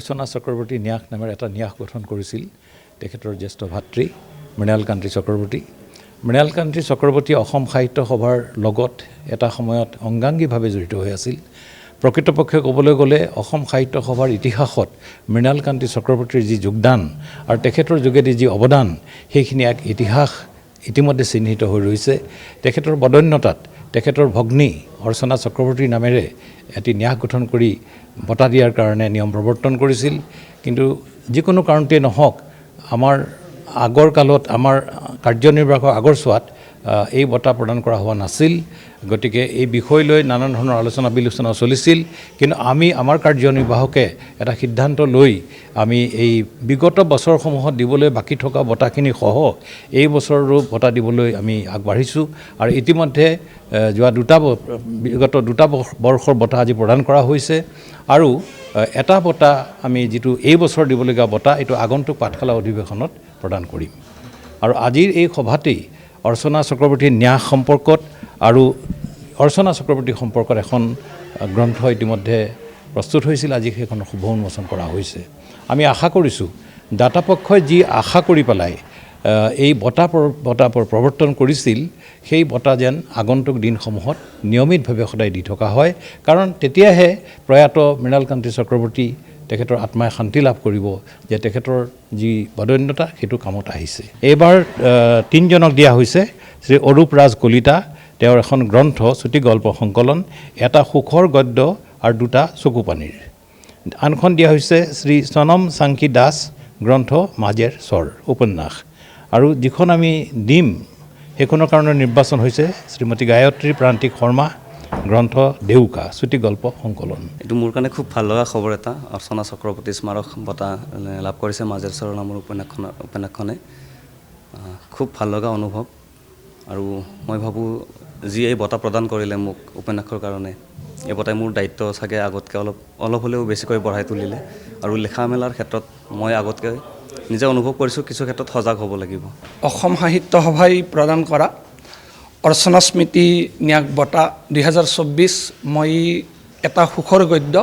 অৰ্চনা চক্ৰৱৰ্তী ন্যাস নামেৰে এটা ন্যাস গঠন কৰিছিল তেখেতৰ জ্যেষ্ঠ ভাতৃ মৃণালকান্তি চক্ৰৱৰ্তী। মৃণালকান্তি চক্ৰৱৰ্তী অসম সাহিত্য সভাৰ লগত এটা সময়ত অংগাংগীভাৱে জড়িত হৈ আছিল। প্ৰকৃতপক্ষে ক'বলৈ গ'লে অসম সাহিত্য সভাৰ ইতিহাসত মৃণালকান্তি চক্ৰৱৰ্তীৰ যি যোগদান আৰু তেখেতৰ যোগেদি যি অৱদান সেইখিনি এক ইতিহাস ইতিমধ্যে চিহ্নিত হৈ ৰৈছে। তেখেতৰ বদন্যতাত তেখেতৰ ভগ্নী অৰ্চনা চক্ৰৱৰ্তীৰ নামেৰে এটি ন্যাস গঠন কৰি বঁটা দিয়াৰ কাৰণে নিয়ম প্ৰৱৰ্তন কৰিছিল। কিন্তু যিকোনো কাৰণতে নহওক আমাৰ আগৰ কালত আমাৰ কাৰ্যনিৰ্বাহকৰ আগৰ ছোৱাত এই বঁটা প্ৰদান কৰা হোৱা নাছিল। গতিকে এই বিষয় লৈ নানান ধৰণৰ আলোচনা বিলোচনা চলিছিল। কিন্তু আমি আমাৰ কাৰ্যনিৰ্বাহকে এটা সিদ্ধান্ত লৈ আমি এই বিগত বছৰসমূহত দিবলৈ বাকী থকা বঁটাখিনি সহ এই বছৰৰো বঁটা দিবলৈ আমি আগবাঢ়িছোঁ। আৰু ইতিমধ্যে যোৱা বিগত দুটা বৰ্ষৰ বঁটা আজি প্ৰদান কৰা হৈছে। আৰু এটা বঁটা আমি যিটো এই বছৰ দিবলগীয়া বঁটা এইটো আগন্তুক পাঠশালা অধিৱেশনত প্ৰদান কৰিম। আৰু আজিৰ এই সভাতেই অৰ্চনা চক্ৰৱৰ্তীৰ ন্যাস সম্পৰ্কত আৰু অৰ্চনা চক্ৰৱৰ্তী সম্পৰ্কত এখন গ্ৰন্থ ইতিমধ্যে প্ৰস্তুত হৈছিল। আজি সেইখন শুভ উন্মোচন কৰা হৈছে। আমি আশা কৰিছোঁ দাতাপক্ষই যি আশা কৰি পেলাই এই বঁটা প্ৰৱৰ্তন কৰিছিল সেই বঁটা যেন আগন্তুক দিনসমূহত নিয়মিতভাৱে সদায় দি থকা হয়। কাৰণ তেতিয়াহে প্ৰয়াত মৃণালকান্তি চক্ৰৱৰ্তী তেখেতৰ আত্মাই শান্তি লাভ কৰিব যে তেখেতৰ যি বদন্যতা সেইটো কামত আহিছে। এইবাৰ 3জনক দিয়া হৈছে। শ্ৰী অৰূপ ৰাজ কলিতা, তেওঁৰ এখন গ্ৰন্থ চুটি গল্প সংকলন, এটা সুখৰ গদ্য আৰু 2টা চকুপানীৰ। আনখন দিয়া হৈছে শ্ৰী চনম চাংকি দাস, গ্ৰন্থ মাজেৰ স্বৰ উপন্যাস। আৰু যিখন আমি দিম সেইখনৰ কাৰণে নিৰ্বাচন হৈছে শ্ৰীমতী গায়ত্ৰী প্ৰান্তিক শৰ্মা, গ্ৰন্থ দেউকা চুটি গল্প সংকলন। এইটো মোৰ কাৰণে খুব ভাল লগা খবৰ এটা। অৰ্চনা চক্ৰৱৰ্তী স্মাৰক বঁটা লাভ কৰিছে মাজেৰ স্বৰ নামৰ উপন্যাসখনে। খুব ভাল লগা অনুভৱ। আৰু মই ভাবোঁ যি এই বঁটা প্ৰদান কৰিলে মোক উপন্যাসৰ কাৰণে, এই বঁটাই মোৰ দায়িত্ব চাগে আগতকৈ অলপ হ'লেও বেছিকৈ বঢ়াই তুলিলে। আৰু লিখা মেলাৰ ক্ষেত্ৰত মই আগতকৈ নিজে অনুভৱ কৰিছোঁ কিছু ক্ষেত্ৰত সজাগ হ'ব লাগিব। অসম সাহিত্য সভাই প্ৰদান কৰা অৰ্চনা স্মৃতি ন্যাস বঁটা 2024 মই এটা সুখৰ গদ্য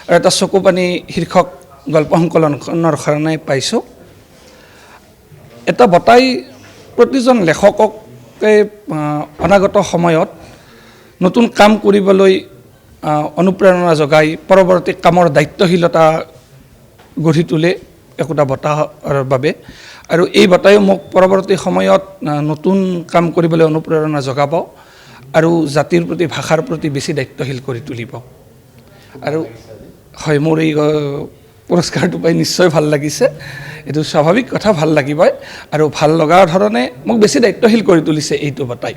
আৰু এটা চকুপানী শীৰ্ষক গল্প সংকলনখনৰ কাৰণে পাইছোঁ। এটা বঁটাই প্ৰতিজন লেখককে অনাগত সময়ত নতুন কাম কৰিবলৈ অনুপ্ৰেৰণা যোগাই পৰৱৰ্তী কামৰ দায়িত্বশীলতা গঢ়ি তোলে একোটা বঁটাৰ বাবে। আৰু এই বঁটাইও মোক পৰৱৰ্তী সময়ত নতুন কাম কৰিবলৈ অনুপ্ৰেৰণা যোগাব আৰু জাতিৰ প্ৰতি ভাষাৰ প্ৰতি বেছি দায়িত্বশীল কৰি তুলিব। আৰু হয়, মোৰ এই পুৰস্কাৰটো পাই নিশ্চয় ভাল লাগিছে। এইটো স্বাভাৱিক কথা, ভাল লাগিবই। আৰু ভাল লগাৰ ধৰণে মোক বেছি দায়িত্বশীল কৰি তুলিছে এইটো বঁটাই।